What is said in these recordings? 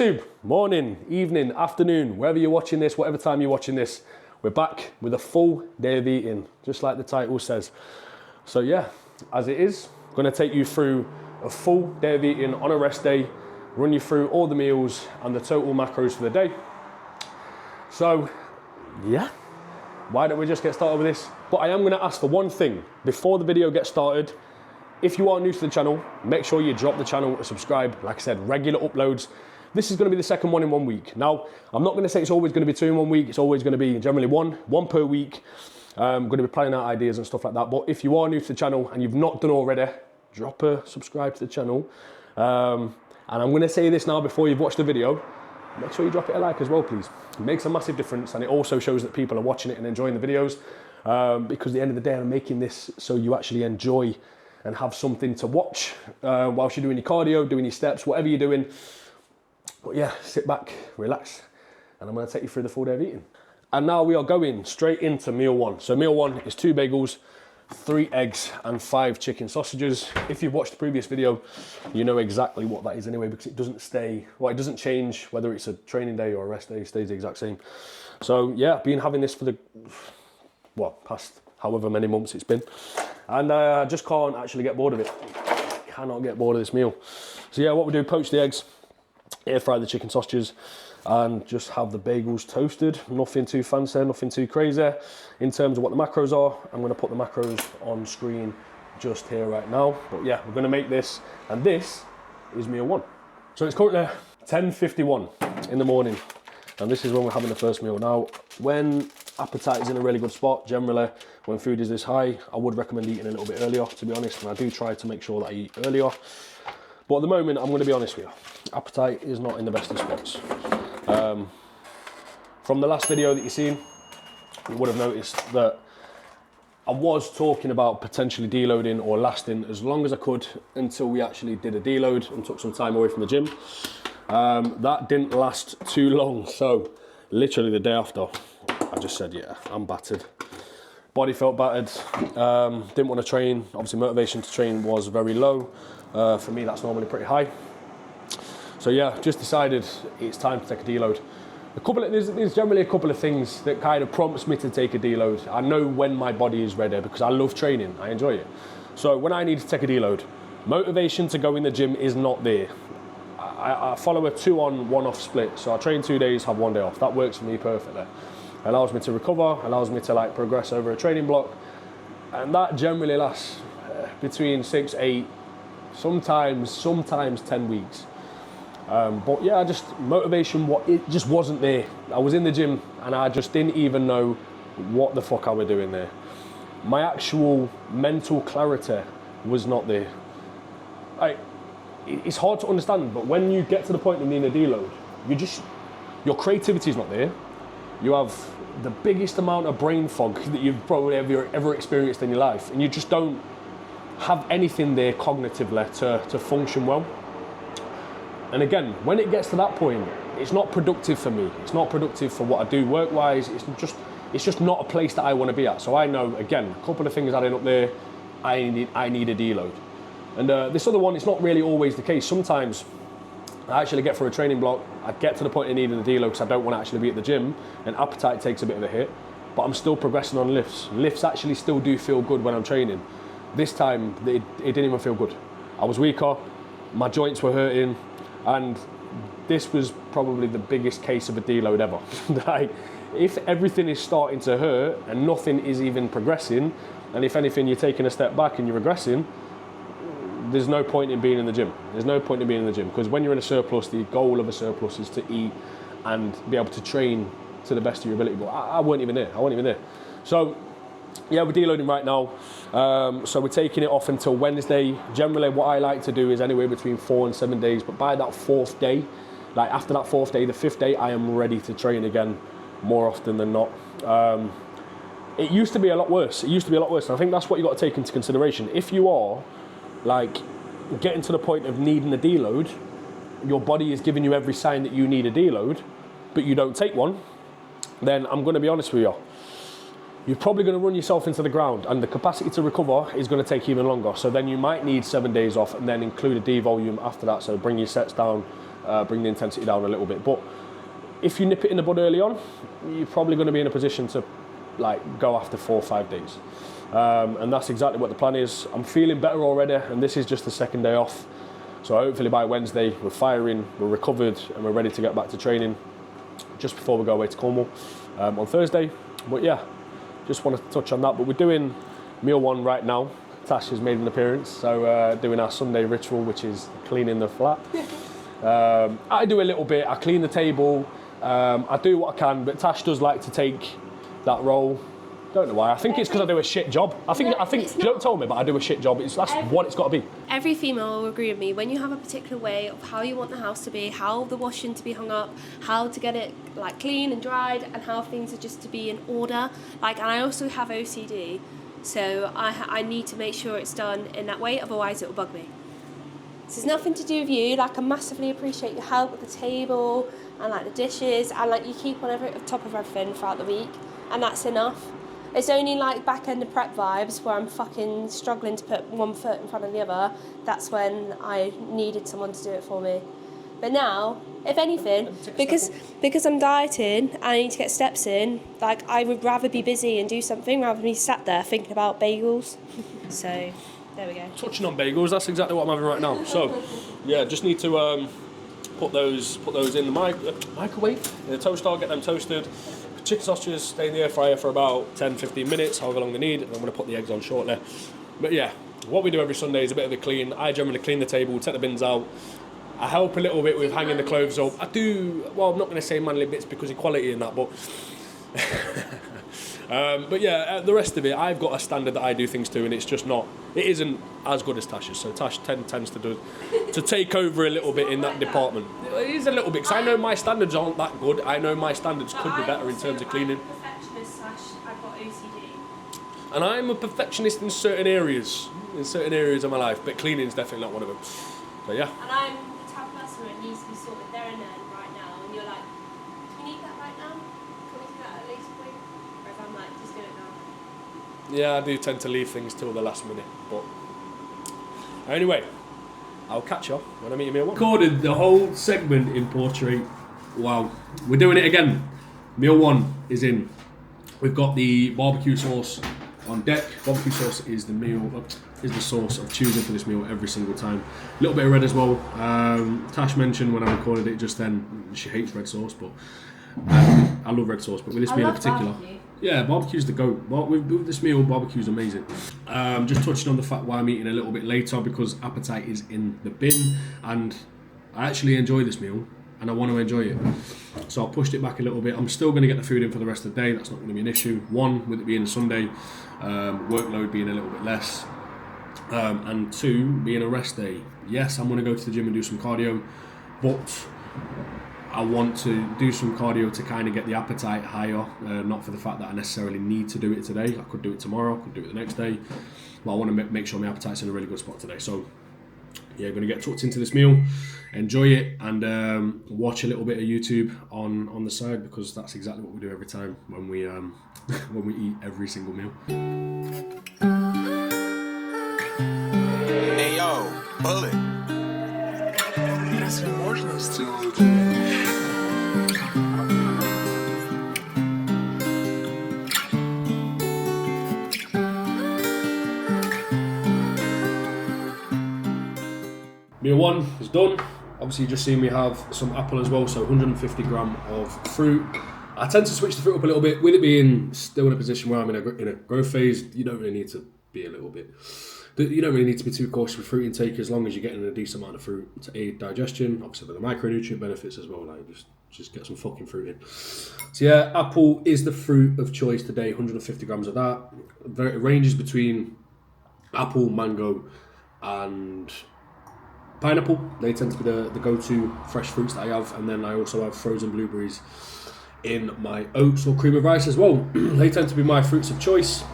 YouTube, morning, evening, afternoon, wherever you're watching this, whatever time you're watching this, we're back with a full day of eating, just like the title says. So yeah, as it is, I'm gonna take you through a full day of eating on a rest day, run you through all the meals and the total macros for the day. So yeah, why don't we just get started with this? But I am gonna ask for one thing before the video gets started. If you are new to the channel, make sure you drop the channel a subscribe. Like I said, regular uploads. This is going to be the second one in 1 week. Now, I'm not going to say it's always going to be 2 in 1 week. It's always going to be generally one per week. I'm going to be planning out ideas and stuff like that. But if you are new to the channel and you've not done already, drop a subscribe to the channel. And I'm going to say this now before you've watched the video. Make sure you drop it a like as well, please. It makes a massive difference, and it also shows that people are watching it and enjoying the videos. Because at the end of the day, I'm making this so you actually enjoy and have something to watch whilst you're doing your cardio, doing your steps, whatever you're doing. But yeah, sit back, relax, and I'm gonna take you through the full day of eating. And now we are going straight into meal one. So meal one is 2 bagels, 3 eggs, and 5 chicken sausages. If you've watched the previous video, you know exactly what that is anyway, because it doesn't stay, well, it doesn't change whether it's a training day or a rest day, it stays the exact same. So yeah, been having this for the, well, past however many months it's been. And I just can't actually get bored of it. Cannot get bored of this meal. So yeah, what we do, poach the eggs, air fry the chicken sausages, and just have the bagels toasted. Nothing too fancy, nothing too crazy. In terms of what the macros are, I'm gonna put the macros on screen just here right now. But yeah, we're gonna make this, and this is meal one. So it's currently 10:51 in the morning, and this is when we're having the first meal. Now, when appetite is in a really good spot, generally, when food is this high, I would recommend eating a little bit earlier, to be honest, and I do try to make sure that I eat earlier. But at the moment, I'm gonna be honest with you, appetite is not in the best of spots. From the last video that you've seen, you would have noticed that I was talking about potentially deloading or lasting as long as I could until we actually did a deload and took some time away from the gym. That didn't last too long, so literally the day after, I just said, yeah, I'm battered. Body felt battered, didn't want to train. Obviously motivation to train was very low. For me, that's normally pretty high. So yeah, just decided it's time to take a deload. There's generally a couple of things that kind of prompts me to take a deload. I know when my body is ready because I love training, I enjoy it. So when I need to take a deload, motivation to go in the gym is not there. I follow a 2 on 1 off split. So I train 2 days, have 1 day off. That works for me perfectly. Allows me to recover, allows me to like progress over a training block. And that generally lasts between 6, 8, sometimes 10 weeks. But yeah, motivation, it just wasn't there. I was in the gym and I just didn't even know what the fuck I was doing there. My actual mental clarity was not there. It's hard to understand, but when you get to the point of needing a deload, your creativity is not there. You have the biggest amount of brain fog that you've probably ever experienced in your life, and you just don't have anything there cognitively to function well. And again, when it gets to that point, it's not productive for me. It's not productive for what I do work-wise. It's just not a place that I want to be at. So I know, again, a couple of things adding up there, I need a deload. And this other one, it's not really always the case. Sometimes I actually get through a training block, I get to the point of needing a deload because I don't want to actually be at the gym, and appetite takes a bit of a hit, but I'm still progressing on lifts. Lifts actually still do feel good when I'm training. This time, it didn't even feel good. I was weaker, my joints were hurting, and this was probably the biggest case of a deload ever. Like, if everything is starting to hurt and nothing is even progressing, and if anything you're taking a step back and you're regressing, there's no point in being in the gym. There's no point in being in the gym, because when you're in a surplus, the goal of a surplus is to eat and be able to train to the best of your ability. But I weren't even there. So yeah, we're deloading right now. So we're taking it off until Wednesday. Generally what I like to do is anywhere between 4 and 7 days, but by that 4th day, like after that 4th day, the 5th day, I am ready to train again more often than not. It used to be a lot worse. And I think that's what you got to take into consideration. If you are like getting to the point of needing a deload, your body is giving you every sign that you need a deload, but you don't take one, then I'm going to be honest with you, you're probably going to run yourself into the ground, and the capacity to recover is going to take even longer. So then you might need 7 days off and then include a devolume after that. So bring your sets down bring the intensity down a little bit. But if you nip it in the bud early on, you're probably going to be in a position to like go after 4 or 5 days. And that's exactly what the plan is. I'm feeling better already, and this is just the second day off. So hopefully by Wednesday, we're firing, we're recovered, and we're ready to get back to training just before we go away to Cornwall on Thursday. But yeah, just wanted to touch on that. But we're doing meal 1 right now. Tash has made an appearance, so doing our Sunday ritual, which is cleaning the flat. I do a little bit, I clean the table, I do what I can, but Tash does like to take that role. Don't know why. I think it's because I do a shit job. I think you don't tell me, but I do a shit job. That's what it's got to be. Every female will agree with me. When you have a particular way of how you want the house to be, how the washing to be hung up, how to get it like clean and dried, and how things are just to be in order. Like, and I also have OCD, so I need to make sure it's done in that way. Otherwise, it will bug me. This has nothing to do with you. Like, I massively appreciate your help with the table and like the dishes, and like you keep on top of everything throughout the week, and that's enough. It's only like back end of prep vibes where I'm fucking struggling to put one foot in front of the other. That's when I needed someone to do it for me. But now, if anything, because I'm dieting and I need to get steps in, like I would rather be busy and do something rather than be sat there thinking about bagels. So there we go. Touching on bagels, that's exactly what I'm having right now. So yeah, just need to put those in the microwave, in the toaster, get them toasted. Chicken sausages stay in the air fryer for about 10-15 minutes, however long they need, and I'm going to put the eggs on shortly. But yeah, what we do every Sunday is a bit of a clean. I generally clean the table, take the bins out. I help a little bit with hanging the clothes up. I do, well, I'm not going to say manly bits because equality in that, but but yeah, the rest of it, I've got a standard that I do things to, and it isn't as good as Tash's. So Tash tends to take over a little bit in that department. It is a little bit, because I know my standards aren't that good. I know my standards could be better in terms of cleaning. I'm a perfectionist / I've got OCD. And I'm a perfectionist in certain areas of my life, but cleaning is definitely not one of them. So yeah. And I'm the type of person where it needs to be sorted there and then, right now, and you're like, do you need that right now? Can we do that at a later point? Whereas I'm like, just do it now. Yeah, I do tend to leave things till the last minute, but anyway, I'll catch you when I'm eating meal 1. Recorded the whole segment in portrait. Wow, we're doing it again. Meal 1 is in. We've got the barbecue sauce on deck. Barbecue sauce is the sauce of choosing for this meal every single time. A little bit of red as well. Tash mentioned when I recorded it just then, she hates red sauce, but I love red sauce. But with this meal in particular, yeah, barbecue's the goat. With this meal, barbecue's amazing. Just touching on the fact why I'm eating a little bit later, because appetite is in the bin, and I actually enjoy this meal and I want to enjoy it. So I pushed it back a little bit. I'm still going to get the food in for the rest of the day. That's not going to be an issue. One, with it being a Sunday, workload being a little bit less, and 2, being a rest day. Yes, I'm going to go to the gym and do some cardio, but I want to do some cardio to kind of get the appetite higher, not for the fact that I necessarily need to do it today. I could do it tomorrow, I could do it the next day, but I want to make sure my appetite's in a really good spot today. So yeah, going to get tucked into this meal, enjoy it, and watch a little bit of YouTube on the side, because that's exactly what we do every time when we when we eat every single meal. Hey yo, bullet. That's emotional too. Meal 1 is done. Obviously, you just seen me have some apple as well, so 150 gram of fruit. I tend to switch the fruit up a little bit. With it being still in a position where I'm in a growth phase, you don't really need to be a little bit. You don't really need to be too cautious with fruit intake, as long as you're getting a decent amount of fruit to aid digestion. Obviously, with the micronutrient benefits as well, like just get some fucking fruit in. So yeah, apple is the fruit of choice today. 150 grams of that. It ranges between apple, mango, and pineapple. They tend to be the go-to fresh fruits that I have, and then I also have frozen blueberries in my oats or cream of rice as well. They tend to be my fruits of choice.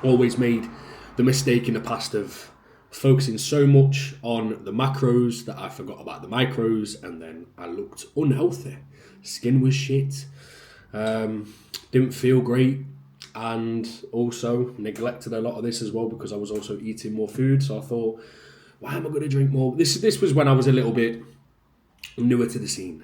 Always made the mistake in the past of focusing so much on the macros that I forgot about the micros, and then I looked unhealthy. Skin was shit, didn't feel great, and also neglected a lot of this as well because I was also eating more food. So I thought, why am I going to drink more? This was when I was a little bit newer to the scene.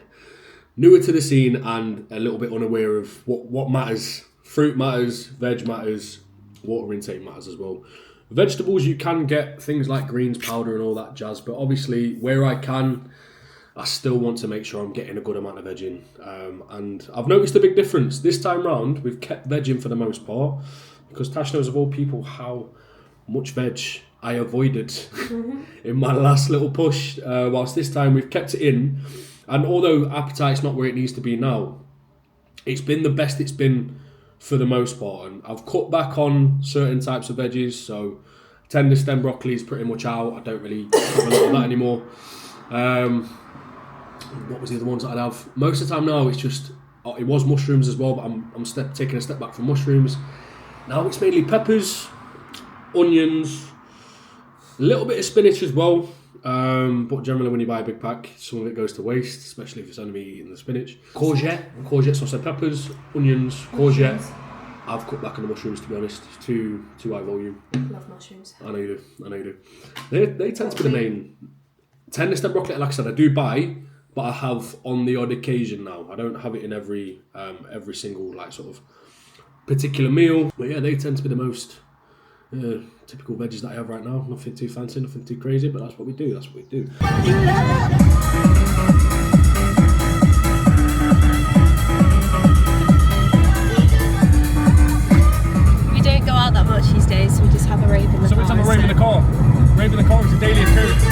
Newer to the scene and a little bit unaware of what matters. Fruit matters, veg matters, water intake matters as well. Vegetables, you can get things like greens powder and all that jazz, but obviously where I can, I still want to make sure I'm getting a good amount of veg in. And I've noticed a big difference. This time round, we've kept veg in for the most part, because Tash knows of all people how much veg I avoided in my last little push, whilst this time we've kept it in. And although appetite's not where it needs to be now, it's been the best it's been for the most part. And I've cut back on certain types of veggies, so tender stem broccoli is pretty much out. I don't really have a lot of that anymore. What was the other ones that I'd have? Most of the time now it's just, it was mushrooms as well, but I'm taking a step back from mushrooms. Now it's mainly peppers, onions, a little bit of spinach as well. But generally when you buy a big pack, some of it goes to waste, especially if it's only me eating the spinach. Courgette, so I said peppers, onions, courgette. I've cut back on the mushrooms, to be honest. It's too high volume. Love mushrooms. I know you do. They tend to be the main. Tender stem broccoli, like I said, I do buy, but I have on the odd occasion now. I don't have it in every single like sort of particular meal. But yeah, they tend to be the most typical veggies that I have right now. Nothing too fancy, nothing too crazy, but that's what we do. We don't go out that much these days, so we just have a rave in the car. So we just have a rave in the car. Rave in the car is a daily occurrence.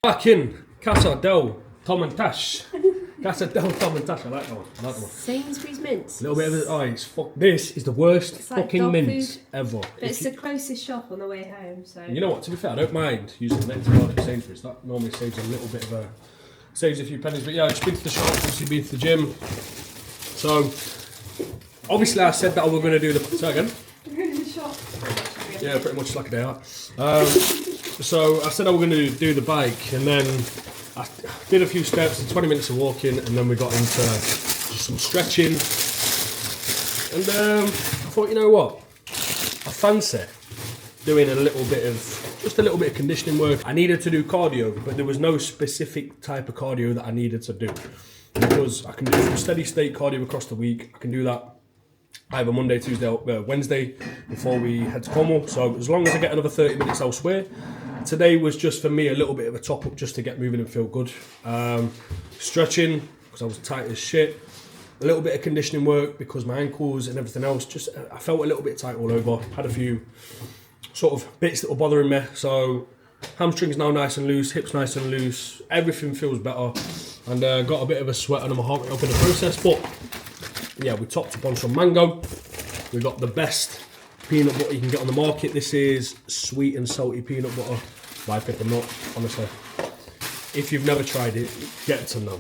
Back in Casa del Tom and Tash. Casa del Tom and Tash. I like that one. Sainsbury's mints. A little bit of this is the worst It's like fucking dog mint food. ever. But it's the closest shop on the way home, so. You know what? To be fair, I don't mind using the next card at Sainsbury's. That normally saves a little bit of saves a few pennies. But yeah, I've just been to the shop, obviously been to the gym. So obviously I said that I was going to do the. Say again. In the shop. Yeah, pretty much like a day out. So I said I was going to do the bike, and then I did a few steps, 20 minutes of walking, and then we got into just some stretching. And I thought, you know what? I fancy doing a little bit of conditioning work. I needed to do cardio, but there was no specific type of cardio that I needed to do, because I can do some steady state cardio across the week. I can do that either Monday, Tuesday, or Wednesday before we head to Cornwall. So as long as I get another 30 minutes elsewhere. Today was just for me a little bit of a top up just to get moving and feel good. Stretching because I was tight as shit. A little bit of conditioning work because my ankles and everything else, just I felt a little bit tight all over. Had a few sort of bits that were bothering me. So hamstrings now nice and loose, hips nice and loose. Everything feels better, and got a bit of a sweat under my heart rate up in the process. But yeah, we topped up on some mango. We got the best peanut butter you can get on the market. This is sweet and salty peanut butter by Pip and Nut. Honestly, if you've never tried it, get to know.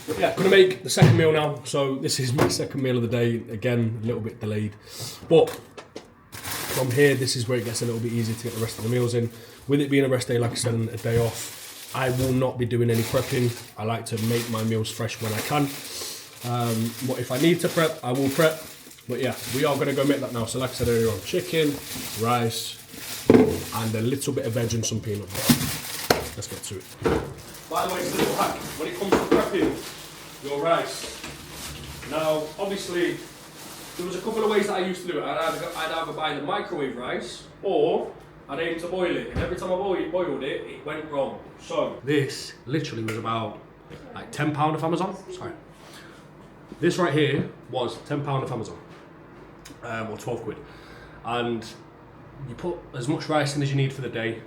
But yeah, gonna make the second meal now. So this is my second meal of the day. Again, a little bit delayed, but from here, this is where it gets a little bit easier to get the rest of the meals in. With it being a rest day, like I said, and a day off, I will not be doing any prepping. I like to make my meals fresh when I can. But if I need to prep, I will prep. But yeah, we are going to go make that now. So like I said earlier on, chicken, rice, and a little bit of veg and some peanut butter. Let's get to it. By the way, it's a little hack. When it comes to prepping your rice, now obviously there was a couple of ways that I used to do it. I'd either buy the microwave rice or I'd aim to boil it. And every time I boiled it, it went wrong. So this literally was about like £10 off Amazon. Sorry. This right here was £10 off Amazon. Or 12 quid. And you put as much rice in as you need for the day.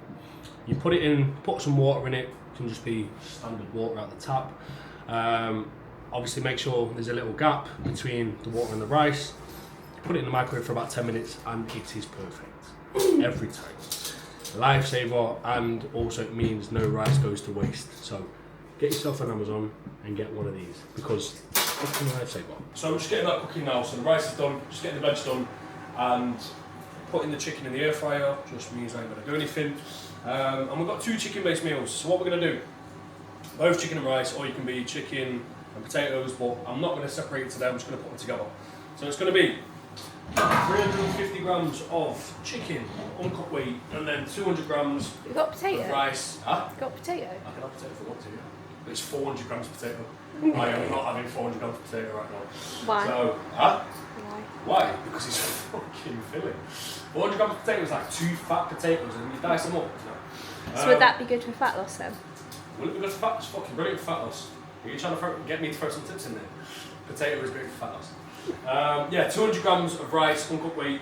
You put it in, put some water in it. It can just be standard water out the tap. Obviously make sure there's a little gap between the water and the rice. Put it in the microwave for about 10 minutes and it is perfect. Every time. Lifesaver, and also it means no rice goes to waste. So get yourself on Amazon and get one of these because fucking lifesaver. So I'm just getting that cooking now. So the rice is done, just getting the veg done, and putting the chicken in the air fryer just means I ain't gonna do anything. And we've got 2 chicken-based meals. So what we're gonna do, both chicken and rice, or you can be chicken and potatoes, but I'm not gonna separate it today, I'm just gonna put them together. So it's gonna be 350 grams of chicken, uncut weight, and then 200 grams You got potato? of rice. Huh? You got potato? I can have potato if I want to, yeah. But it's 400 grams of potato. I am not having 400 grams of potato right now. Why? So, huh? Why? Why? Because it's fucking filling. 400 grams of potato is like 2 fat potatoes, and you dice them up. No. So would that be good for fat loss then? Will it be good for fat loss? Fucking brilliant for fat loss. Are you trying to get me to throw some tips in there? Potato is great for fat loss. Yeah, 200 grams of rice, uncut weight,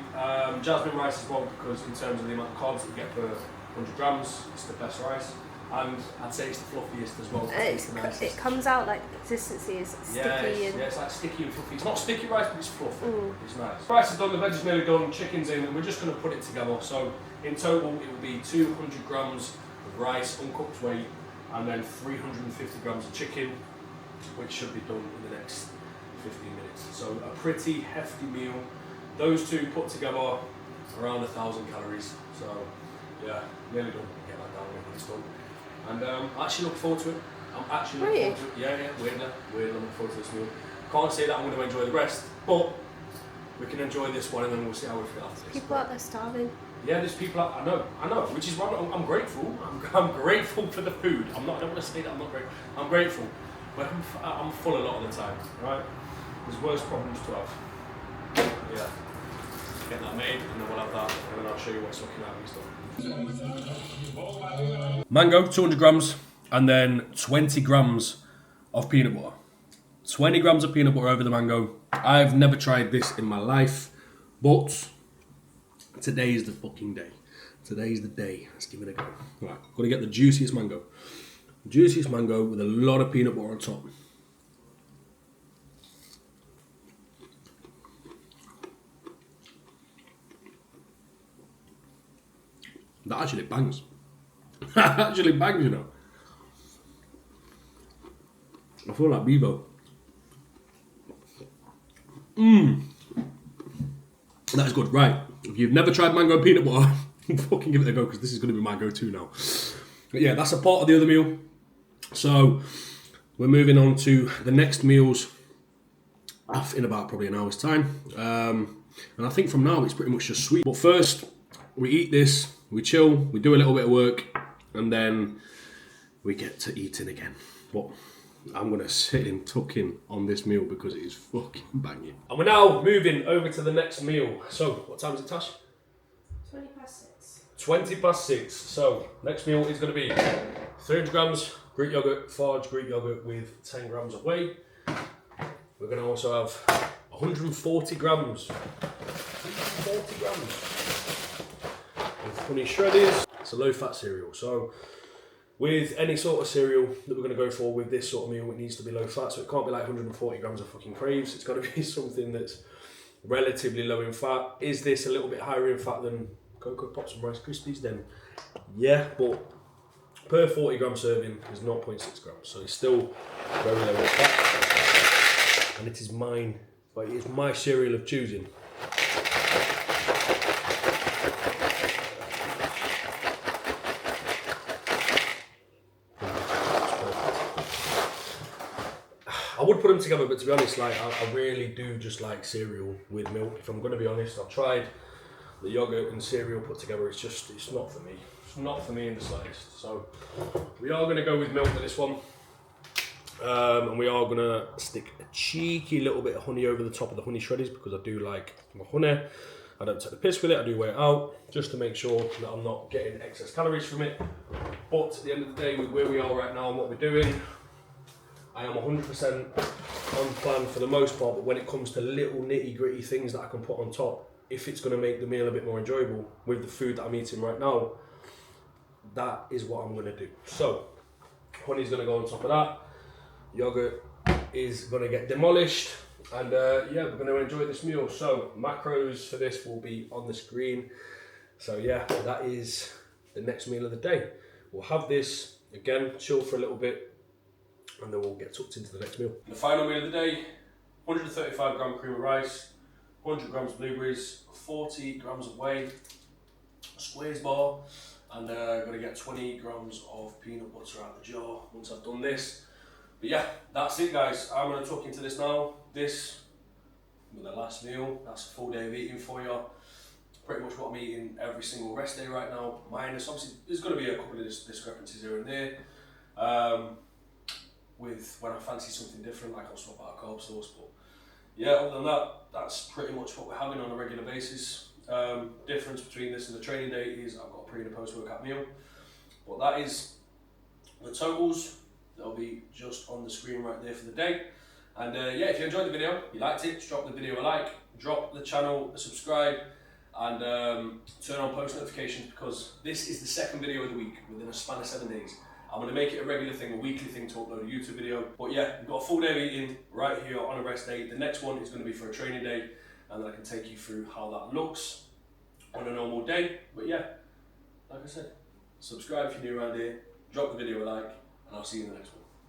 jasmine rice as well, because in terms of the amount of carbs that you get per 100 grams, it's the best rice. And I'd say it's the fluffiest as well. It comes out like the consistency is sticky and... Yeah, it's like sticky and fluffy. It's not sticky rice, but it's fluffy. It's nice. Rice is done, the veg is nearly done, chicken's in, and we're just going to put it together. So in total, it will be 200 grams of rice, uncooked weight, and then 350 grams of chicken, which should be done in the next 15 minutes. So a pretty hefty meal. Those two put together around 1,000 calories. So yeah, nearly done. Get that down when it's done. And I actually look forward to it. I'm actually looking forward to it. Yeah, weirdly looking forward to this meal. Can't say that I'm going to enjoy the rest, but we can enjoy this one and then we'll see how we feel after this. People out there starving. Yeah, there's people out, I know, which is why I'm grateful. I'm grateful for the food. I don't want to say that I'm not grateful. I'm grateful, but I'm full a lot of the time, right? There's worse problems to have. Yeah. Get that made, and then we'll have that, and then I'll show you what's looking at and stuff. Mango, 200 grams, and then 20 grams of peanut butter. 20 grams of peanut butter over the mango. I've never tried this in my life, but today is the fucking day. Today's the day. Let's give it a go. Right, gotta get the juiciest mango. Juiciest mango with a lot of peanut butter on top. That actually bangs. That actually bangs, you know. I feel like Bebo. That's good. Right. If you've never tried mango and peanut butter, fucking give it a go because this is going to be my go-to now. But yeah, that's a part of the other meal. So we're moving on to the next meals in about probably an hour's time. And I think from now it's pretty much just sweet. But first, we eat this, we chill, we do a little bit of work, and then we get to eating again. But I'm going to sit and tuck in on this meal because it is fucking banging. And we're now moving over to the next meal. So, what time is it, Tash? 20 past 6. 20 past 6. So, next meal is going to be 300 grams Greek yogurt, Forge Greek yogurt with 10 grams of whey. We're going to also have 140 grams. 140 grams of honey shredders. It's a low-fat cereal. So, with any sort of cereal that we're going to go for with this sort of meal, it needs to be low fat, so it can't be like 140 grams of fucking Craves. It's got to be something that's relatively low in fat. Is this a little bit higher in fat than Cocoa Pops and Rice Krispies? Then yeah, but per 40 gram serving is 0.6 grams, so it's still very low in fat. And it is mine, but it is my cereal of choosing. I would put them together, but to be honest, like I really do just like cereal with milk. If I'm going to be honest, I've tried the yogurt and cereal put together. It's not for me. It's not for me in the slightest. So we are going to go with milk for this one. And we are going to stick a cheeky little bit of honey over the top of the honey shredders because I do like my honey. I don't take the piss with it, I do weigh it out just to make sure that I'm not getting excess calories from it. But at the end of the day, with where we are right now and what we're doing, I am 100% on plan for the most part, but when it comes to little nitty gritty things that I can put on top, if it's going to make the meal a bit more enjoyable with the food that I'm eating right now, that is what I'm going to do. So, honey's going to go on top of that. Yogurt is going to get demolished. And yeah, we're going to enjoy this meal. So macros for this will be on the screen. So yeah, that is the next meal of the day. We'll have this, again, chill for a little bit, and then we'll get tucked into the next meal. The final meal of the day, 135 gram cream of rice, 100 grams blueberries, 40 grams of whey, a squares bar, and I'm going to get 20 grams of peanut butter out the jar once I've done this. But yeah, that's it guys. I'm going to tuck into this now. This, with the last meal, that's a full day of eating for you. Pretty much what I'm eating every single rest day right now. Minus, obviously, there's going to be a couple of discrepancies here and there. With when I fancy something different, like I'll swap out a carb source. But yeah, other than that, that's pretty much what we're having on a regular basis. Difference between this and the training day is I've got a pre and a post workout meal. But that is the totals. They'll be just on the screen right there for the day. And yeah, if you enjoyed the video, you liked it, just drop the video a like, drop the channel a subscribe, and turn on post notifications because this is the second video of the week within a span of 7 days. I'm going to make it a regular thing, a weekly thing to upload a YouTube video. But yeah, we've got a full day of eating right here on a rest day. The next one is going to be for a training day, and then I can take you through how that looks on a normal day. But yeah, like I said, subscribe if you're new around here, drop the video a like, and I'll see you in the next one.